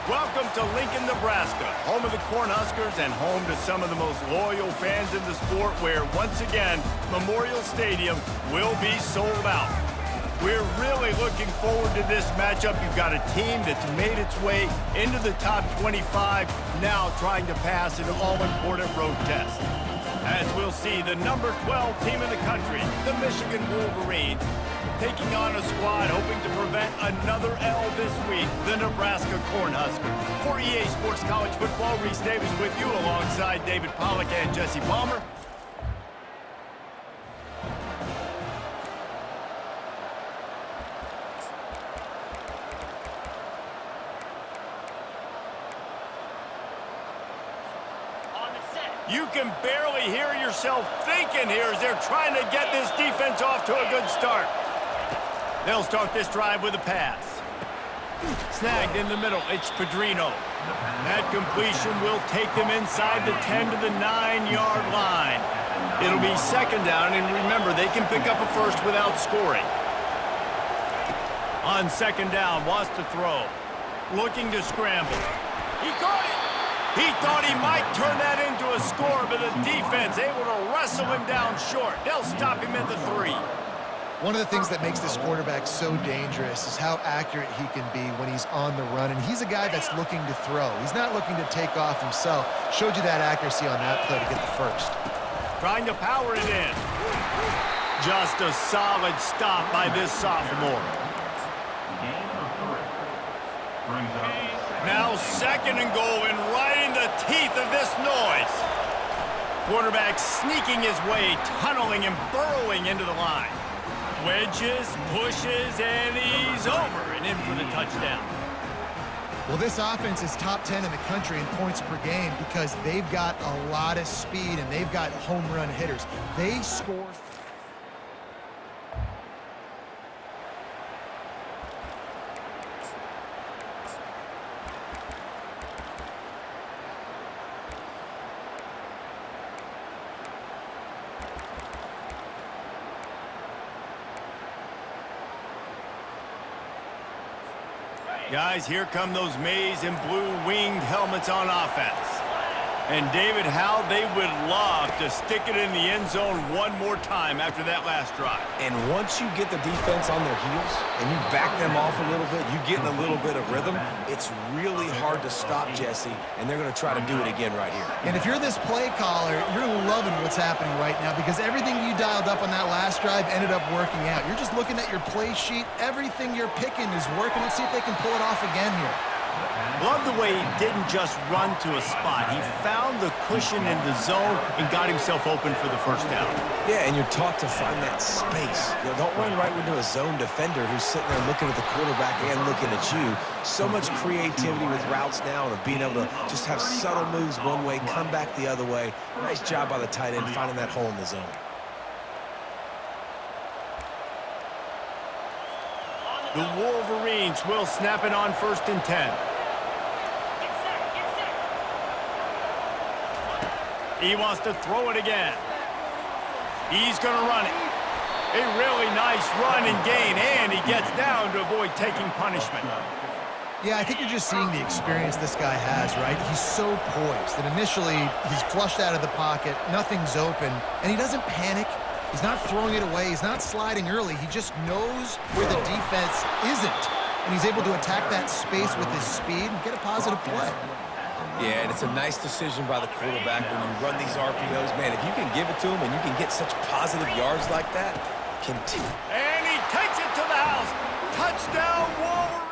Welcome to Lincoln, Nebraska, home of the Cornhuskers and home to some of the most loyal fans in the sport where, once again, Memorial Stadium will be sold out. We're really looking forward to this matchup. You've got a team that's made its way into the top 25, now trying to pass an all-important road test. As we'll see, the number 12 team in the country, the Michigan Wolverines, taking on a squad hoping to prevent another L this week, the Nebraska Cornhuskers. For EA Sports College Football, Reese Davis with you alongside David Pollack and Jesse Palmer. You can barely hear yourself thinking here as they're trying to get this defense off to a good start. They'll start this drive with a pass. Snagged in the middle, it's Pedrino. That completion will take them inside the 10 to the 9-yard line. It'll be second down, and remember, they can pick up a first without scoring. On second down, wants to throw. Looking to scramble. He caught it! He thought he might turn that into a score, but the defense able to wrestle him down short. They'll stop him at the 3. One of the things that makes this quarterback so dangerous is how accurate he can be when he's on the run, and he's a guy that's looking to throw. He's not looking to take off himself. Showed you that accuracy on that play to get the first. Trying to power it in. Just a solid stop by this sophomore. Now second and goal, and right in the teeth of this noise. Quarterback sneaking his way, tunneling and burrowing into the line. Wedges, pushes, and he's over and in for the touchdown. Well, this offense is top 10 in the country in points per game because they've got a lot of speed and they've got home run hitters. They score. Guys, here come those maize and blue winged helmets on offense. And David, how they would love to stick it in the end zone one more time after that last drive. And once you get the defense on their heels and you back them off a little bit, you get in a little bit of rhythm, it's really hard to stop Jesse, and they're going to try to do it again right here. And if you're this play caller, you're loving what's happening right now because everything you dialed up on that last drive ended up working out. You're just looking at your play sheet. Everything you're picking is working. Let's see if they can pull it off again here. Love the way he didn't just run to a spot. He found the cushion in the zone and got himself open for the first down. Yeah, and you're taught to find that space. You know, don't run right into a zone defender who's sitting there looking at the quarterback and looking at you. So much creativity with routes now and being able to just have subtle moves one way, come back the other way. Nice job by the tight end finding that hole in the zone. The Wolverines will snap it on 1st and 10. He wants to throw it again. He's going to run it. A really nice run and gain, and he gets down to avoid taking punishment. Yeah, I think you're just seeing the experience this guy has, right? He's so poised that initially he's flushed out of the pocket, nothing's open, and he doesn't panic. He's not throwing it away. He's not sliding early. He just knows where the defense isn't, and he's able to attack that space with his speed and get a positive play. Yeah, and it's a nice decision by the quarterback when you run these RPOs. Man, if you can give it to him and you can get such positive yards like that, continue. And he takes it to the house. Touchdown, Wolverine.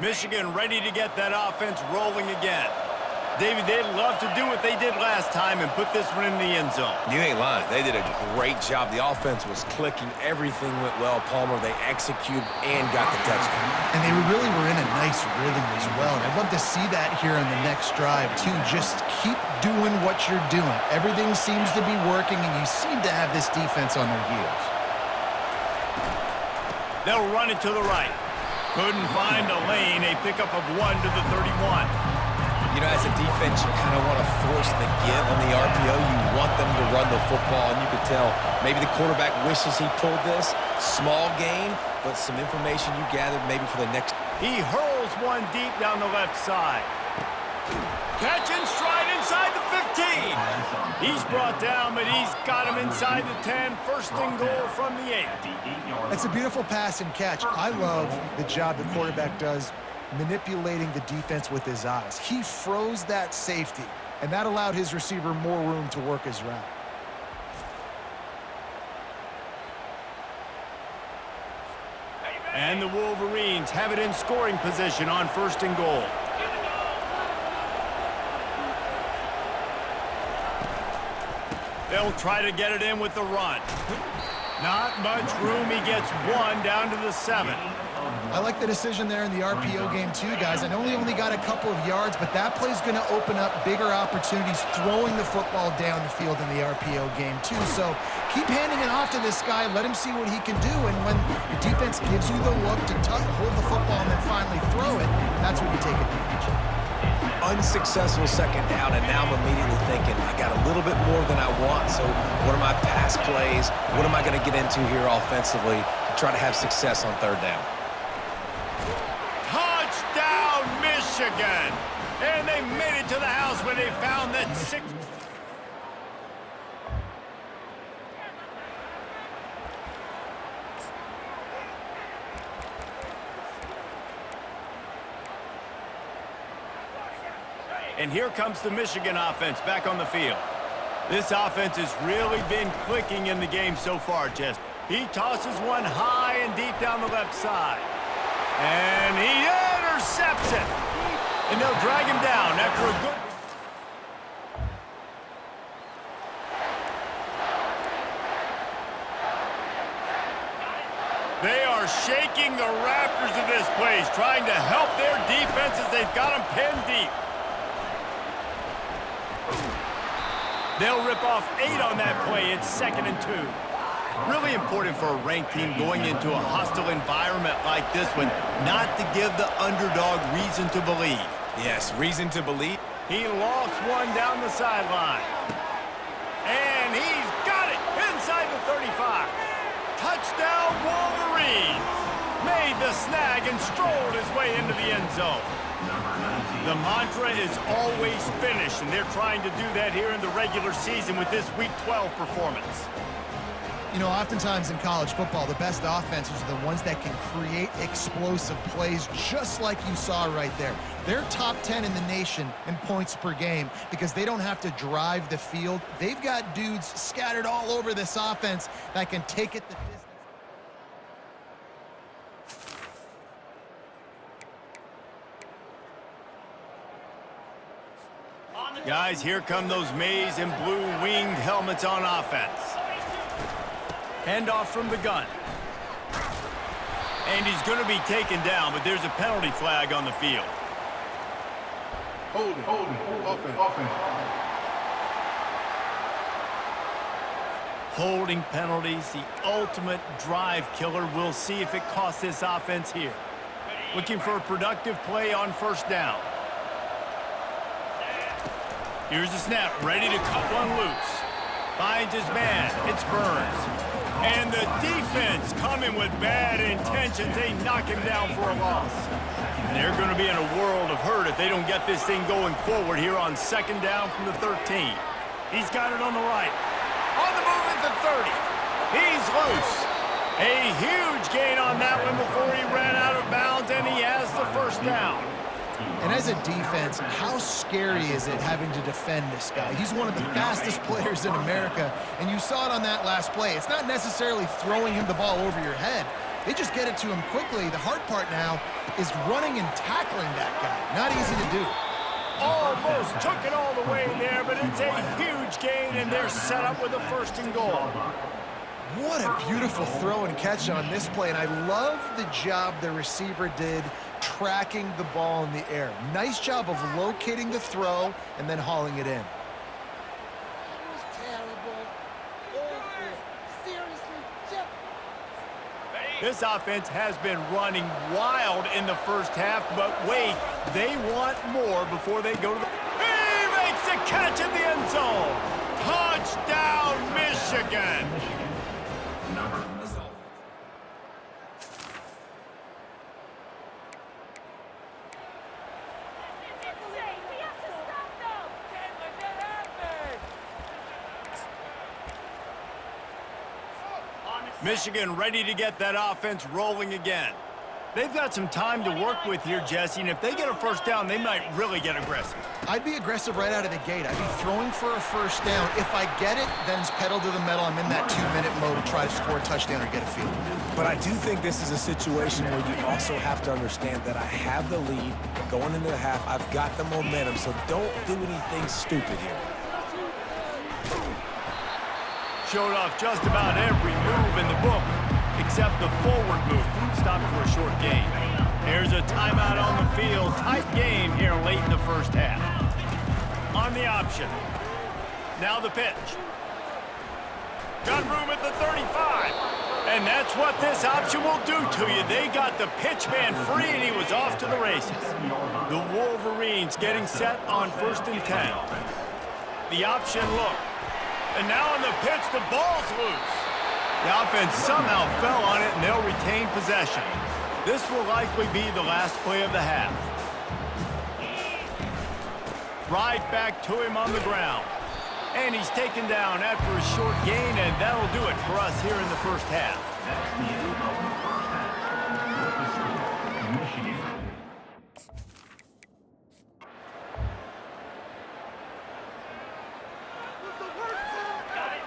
Michigan ready to get that offense rolling again. David, they'd love to do what they did last time and put this one in the end zone. You ain't lying. They did a great job. The offense was clicking. Everything went well. Palmer, they executed and got the touchdown. And they really were in a nice rhythm as well. And I'd love to see that here in the next drive, too. Just keep doing what you're doing. Everything seems to be working, and you seem to have this defense on their heels. They'll run it to the right. Couldn't find a lane, a pickup of 1 to the 31. You know, as a defense, you kind of want to force the give on the RPO. You want them to run the football, and you could tell maybe the quarterback wishes he pulled this. Small gain, but some information you gathered maybe for the next. He hurls one deep down the left side. Catch and stride inside the 15. He's brought down, but he's got him inside the 10. First and goal from the 8. That's a beautiful pass and catch. I love the job the quarterback does manipulating the defense with his eyes. He froze that safety, and that allowed his receiver more room to work his route. And the Wolverines have it in scoring position on first and goal. They'll try to get it in with the run. Not much room. He gets 1 down to the 7. I like the decision there in the RPO game too, guys. I know he only got a couple of yards, but that play's going to open up bigger opportunities throwing the football down the field in the RPO game too. So keep handing it off to this guy. Let him see what he can do. And when the defense gives you the look to hold the football and then finally throw it, that's when you take advantage. Unsuccessful second down, and now I'm immediately thinking, I got a little bit more than I want, so what are my pass plays? What am I going to get into here offensively to try to have success on third down? Touchdown, Michigan! And they made it to the house when they found that 6. And here comes the Michigan offense back on the field. This offense has really been clicking in the game so far, Jess. He tosses one high and deep down the left side. And he intercepts it. And they'll drag him down after a good... They are shaking the rafters of this place, trying to help their defense as they've got them pinned deep. They'll rip off 8 on that play. It's 2nd and 2. Really important for a ranked team going into a hostile environment like this one, not to give the underdog reason to believe. Yes, reason to believe. He lofts one down the sideline. And he's got it inside the 35. Touchdown, Wolverines. Made the snag and strolled his way into the end zone. The mantra is always finish, and they're trying to do that here in the regular season with this Week 12 performance. You know, oftentimes in college football, the best offenses are the ones that can create explosive plays just like you saw right there. They're top 10 in the nation in points per game because they don't have to drive the field. They've got dudes scattered all over this offense that can take it the distance. Guys, here come those maize and blue winged helmets on offense. Handoff from the gun. And he's going to be taken down, but there's a penalty flag on the field. Holding, offense. Holding penalties, the ultimate drive killer. We'll see if it costs this offense here. Looking for a productive play on first down. Here's the snap, ready to cut one loose. Finds his man, it's Burns. And the defense coming with bad intentions. They knock him down for a loss. And they're going to be in a world of hurt if they don't get this thing going forward here on second down from the 13. He's got it on the right. On the move at the 30. He's loose. A huge gain on that one before he ran out of bounds, and he has the first down. And as a defense, how scary is it having to defend this guy? He's one of the fastest players in America, and you saw it on that last play. It's not necessarily throwing him the ball over your head. They just get it to him quickly. The hard part now is running and tackling that guy. Not easy to do. Almost took it all the way there, but it's a huge gain, and they're set up with a first and goal. What a beautiful throw and catch on this play, and I love the job the receiver did tracking the ball in the air. Nice job of locating the throw and then hauling it in. That was terrible. Awful. Seriously, Jeff. This offense has been running wild in the first half, but wait, they want more before they go to the... He makes the catch in the end zone! Touchdown, Michigan! Michigan ready to get that offense rolling again. They've got some time to work with here, Jesse, and if they get a first down, they might really get aggressive. I'd be aggressive right out of the gate. I'd be throwing for a first down. If I get it, then it's pedal to the metal. I'm in that 2-minute mode to try to score a touchdown or get a field goal. But I do think this is a situation where you also have to understand that I have the lead going into the half. I've got the momentum, so don't do anything stupid here. Showed off just about every move in the book, except the forward move. Stopped for a short gain. Here's a timeout on the field. Tight game here late in the first half. On the option. Now the pitch. Got room at the 35. And that's what this option will do to you. They got the pitch man free, and he was off to the races. The Wolverines getting set on 1st and 10. The option look. And now on the pitch, the ball's loose. The offense somehow fell on it, and they'll retain possession. This will likely be the last play of the half. Right back to him on the ground. And he's taken down after a short gain, and that'll do it for us here in the first half.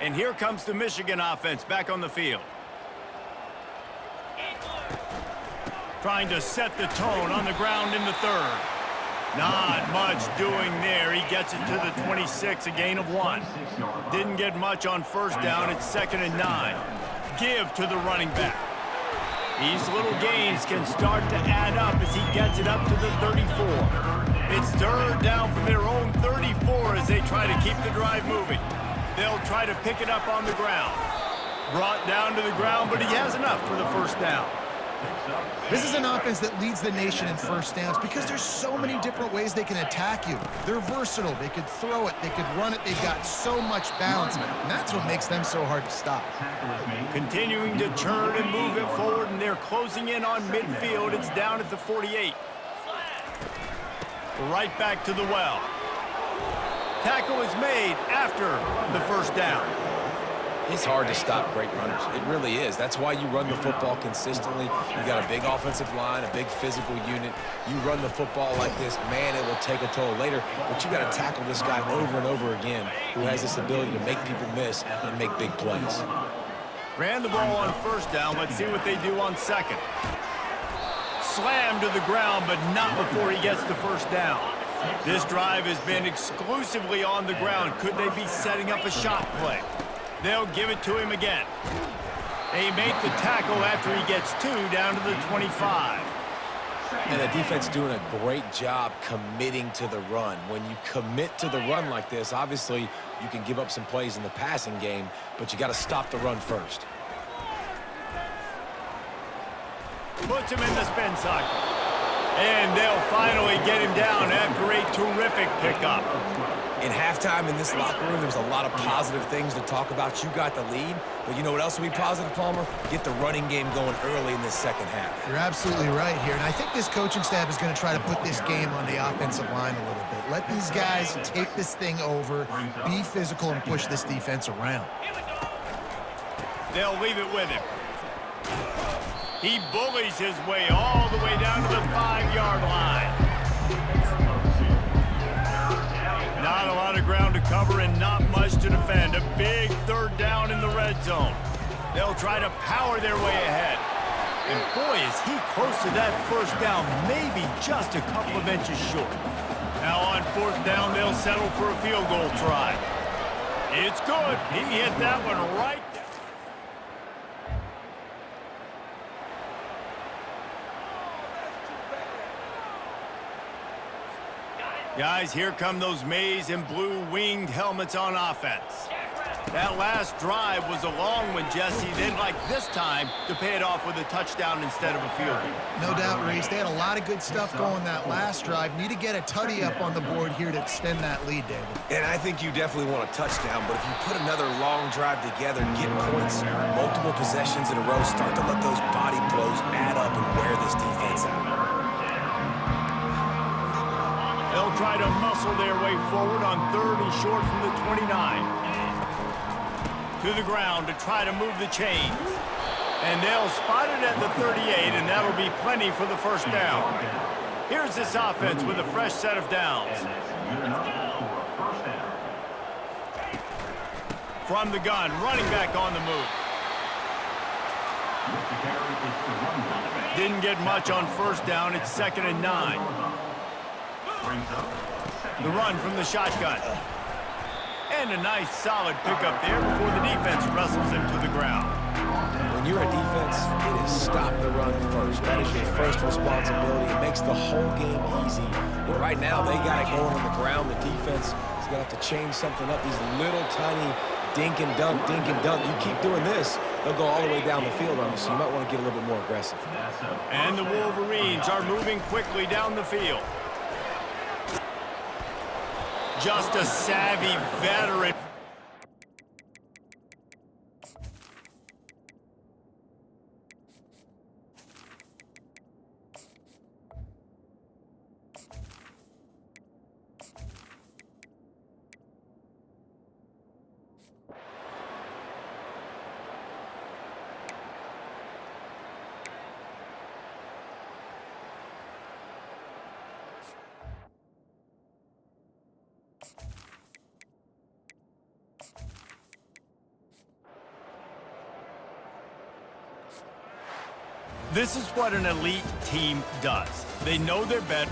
And here comes the Michigan offense back on the field. Trying to set the tone on the ground in the third. Not much doing there. He gets it to the 26, a gain of 1. Didn't get much on first down. It's 2nd and 9. Give to the running back. These little gains can start to add up as he gets it up to the 34. It's 3rd down from their own 34 as they try to keep the drive moving. They'll try to pick it up on the ground. Brought down to the ground, but he has enough for the first down. This is an offense that leads the nation in first downs because there's so many different ways they can attack you. They're versatile. They could throw it. They could run it. They've got so much balance, and that's what makes them so hard to stop. Continuing to churn and move it forward, and they're closing in on midfield. It's down at the 48. Right back to the well. Tackle is made after the first down. It's hard to stop great runners. It really is. That's why you run the football consistently. You got a big offensive line, a big physical unit. You run the football like this, man, it will take a toll later. But you got to tackle this guy over and over again who has this ability to make people miss and make big plays. Ran the ball on first down. Let's see what they do on second. Slammed to the ground, but not before he gets the first down. This drive has been exclusively on the ground. Could they be setting up a shot play? They'll give it to him again. They make the tackle after he gets 2 down to the 25. And the defense doing a great job committing to the run. When you commit to the run like this, obviously you can give up some plays in the passing game, but you got to stop the run first. Puts him in the spin cycle. And they'll finally get him down after a terrific pickup. In halftime in this locker room, there's a lot of positive things to talk about. You got the lead, but you know what else will be positive, Palmer? Get the running game going early in this second half. You're absolutely right here, and I think this coaching staff is going to try to put this game on the offensive line a little bit. Let these guys take this thing over, be physical, and push this defense around. They'll leave it with him. He bullies his way all the way down to the 5-yard line. Not a lot of ground to cover and not much to defend. A big 3rd down in the red zone. They'll try to power their way ahead. And boy, is he close to that first down, maybe just a couple of inches short. Now on 4th down, they'll settle for a field goal try. It's good. He hit that one right. Guys, here come those maize and blue winged helmets on offense. That last drive was a long one, Jesse. They'd like this time to pay it off with a touchdown instead of a field goal. No doubt, Reese. They had a lot of good stuff going that last drive. Need to get a tutty up on the board here to extend that lead, David. And I think you definitely want a touchdown, but if you put another long drive together and get points, multiple possessions in a row, start to let those body blows add up and wear this defense out. They'll try to muscle their way forward on 3rd and short from the 29. To the ground to try to move the chains. And they'll spot it at the 38, and that'll be plenty for the first down. Here's this offense with a fresh set of downs. From the gun, running back on the move. Didn't get much on first down. It's 2nd and 9. The run from the shotgun. And a nice solid pickup there before the defense wrestles him to the ground. When you're a defense, it is stop the run first. That is your first responsibility. It makes the whole game easy. And right now, they got it going on the ground. The defense is going to have to change something up. These little tiny dink and dunk, dink and dunk. You keep doing this, they'll go all the way down the field on you, so you might want to get a little bit more aggressive. And the Wolverines are moving quickly down the field. Just a savvy veteran. This is what an elite team does. They know they're better.